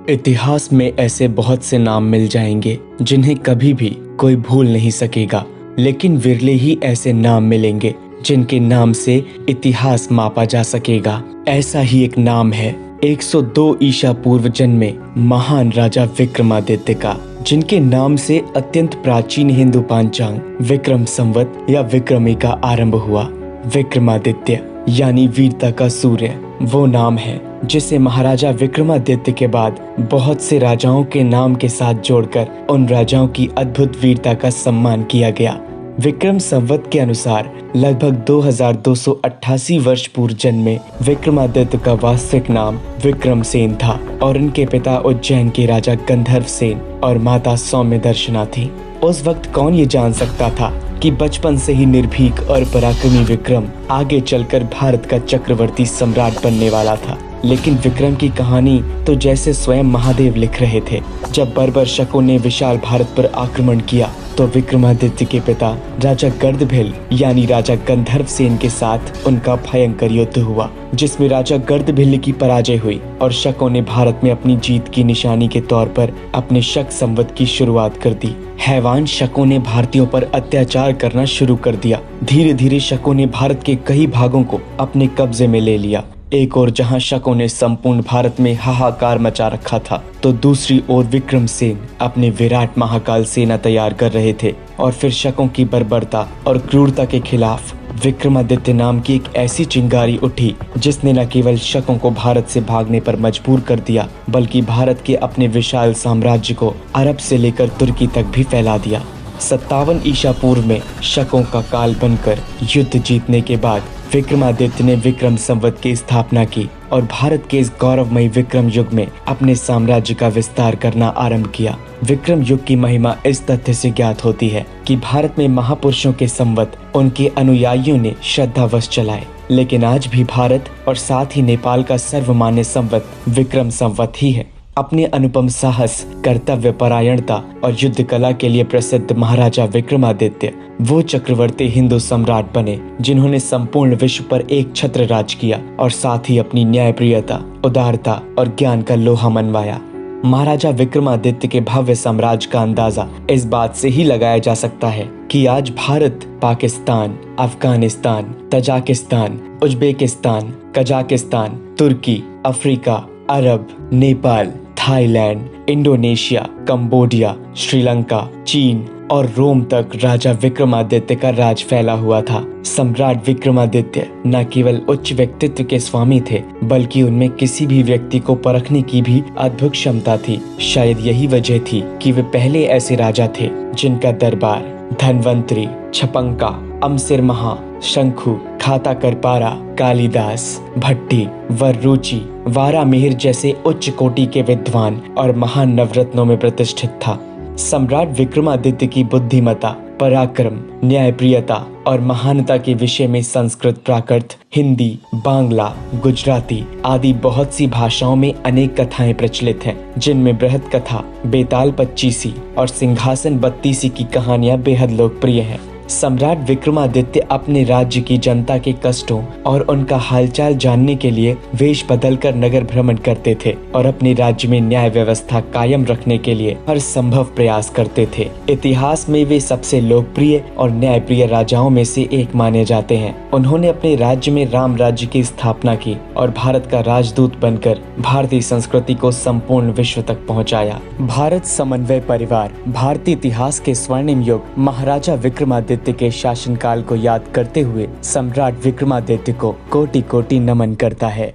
इतिहास में ऐसे बहुत से नाम मिल जाएंगे जिन्हें कभी भी कोई भूल नहीं सकेगा, लेकिन विरले ही ऐसे नाम मिलेंगे जिनके नाम से इतिहास मापा जा सकेगा। ऐसा ही एक नाम है 102 ईसा पूर्व जन्मे महान राजा विक्रमादित्य का, जिनके नाम से अत्यंत प्राचीन हिंदू पांचांग विक्रम संवत या विक्रमी का आरंभ हुआ। विक्रमादित्य यानी वीरता का सूर्य वो नाम है जिसे महाराजा विक्रमादित्य के बाद बहुत से राजाओं के नाम के साथ जोड़कर उन राजाओं की अद्भुत वीरता का सम्मान किया गया। विक्रम संवत के अनुसार लगभग 2288 वर्ष पूर्व जन्मे विक्रमादित्य का वास्तविक नाम विक्रम सेन था और उनके पिता उज्जैन के राजा गंधर्व सेन और माता सौम्य दर्शना थी। उस वक्त कौन ये जान सकता था कि बचपन से ही निर्भीक और पराक्रमी विक्रम आगे चलकर भारत का चक्रवर्ती सम्राट बनने वाला था। लेकिन विक्रम की कहानी तो जैसे स्वयं महादेव लिख रहे थे। जब बर्बर शकों ने विशाल भारत पर आक्रमण किया तो विक्रमादित्य के पिता राजा गर्दभिल यानी राजा गंधर्व सेन के साथ उनका भयंकर युद्ध हुआ, जिसमें राजा गर्दभिल की पराजय हुई और शकों ने भारत में अपनी जीत की निशानी के तौर पर अपने शक संवत की शुरुआत कर दी। हैवान शकों ने भारतीयों पर अत्याचार करना शुरू कर दिया। धीरे धीरे शकों ने भारत के कई भागों को अपने कब्जे में ले लिया। एक ओर जहां शकों ने संपूर्ण भारत में हाहाकार मचा रखा था, तो दूसरी ओर विक्रम सेन अपने विराट महाकाल सेना तैयार कर रहे थे। और फिर शकों की बर्बरता और क्रूरता के खिलाफ विक्रमादित्य नाम की एक ऐसी चिंगारी उठी जिसने न केवल शकों को भारत से भागने पर मजबूर कर दिया, बल्कि भारत के अपने विशाल साम्राज्य को अरब से लेकर तुर्की तक भी फैला दिया। 57 ईसा पूर्व में शकों का काल बनकर युद्ध जीतने के बाद विक्रमादित्य ने विक्रम संवत की स्थापना की और भारत के इस गौरवमयी विक्रम युग में अपने साम्राज्य का विस्तार करना आरंभ किया। विक्रम युग की महिमा इस तथ्य से ज्ञात होती है कि भारत में महापुरुषों के संवत उनके अनुयायियों ने श्रद्धावश चलाए, लेकिन आज भी भारत और साथ ही नेपाल का सर्वमान्य संवत विक्रम संवत ही है। अपने अनुपम साहस, कर्तव्य परायणता और युद्ध कला के लिए प्रसिद्ध महाराजा विक्रमादित्य वो चक्रवर्ती हिंदू सम्राट बने जिन्होंने संपूर्ण विश्व पर एक छत्र राज किया और साथ ही अपनी न्यायप्रियता, उदारता और ज्ञान का लोहा मनवाया। महाराजा विक्रमादित्य के भव्य साम्राज्य का अंदाजा इस बात से ही लगाया जा सकता है कि आज Bharat, Pakistan, Afghanistan, Tajikistan, Uzbekistan, Kazakhstan, तुर्की, अफ्रीका, अरब, Nepal, Thailand, Indonesia, Cambodia, Sri Lanka, चीन और रोम तक राजा विक्रमादित्य का राज फैला हुआ था। सम्राट विक्रमादित्य न केवल उच्च व्यक्तित्व के स्वामी थे, बल्कि उनमें किसी भी व्यक्ति को परखने की भी अद्भुत क्षमता थी। शायद यही वजह थी कि वे पहले ऐसे राजा थे जिनका दरबार धन्वंतरी, छपंका, अमसिरमहा, शंखु, खाता करपारा, कालिदास, भट्टी, वररुचि, वारामिहिर जैसे उच्च कोटि के विद्वान और महान नवरत्नों में प्रतिष्ठित था। सम्राट विक्रमादित्य की बुद्धिमत्ता, पराक्रम, न्यायप्रियता और महानता के विषय में संस्कृत, प्राकृत, हिंदी, बांग्ला, गुजराती आदि बहुत सी भाषाओं में अनेक कथाएं प्रचलित हैं, जिनमें बृहत कथा, बेताल पच्चीसी और सिंहासन बत्तीसी की कहानियां बेहद लोकप्रिय हैं। सम्राट विक्रमादित्य अपने राज्य की जनता के कष्टों और उनका हालचाल जानने के लिए वेश बदलकर नगर भ्रमण करते थे और अपने राज्य में न्याय व्यवस्था कायम रखने के लिए हर संभव प्रयास करते थे। इतिहास में वे सबसे लोकप्रिय और न्यायप्रिय राजाओं में से एक माने जाते हैं। उन्होंने अपने राज्य में राम राज्य की स्थापना की और भारत का राजदूत बनकर भारतीय संस्कृति को संपूर्ण विश्व तक पहुँचाया। भारत समन्वय परिवार भारतीय इतिहास के स्वर्णिम युग महाराजा विक्रमादित्य के शासनकाल को याद करते हुए सम्राट विक्रमादित्य को कोटि कोटि नमन करता है।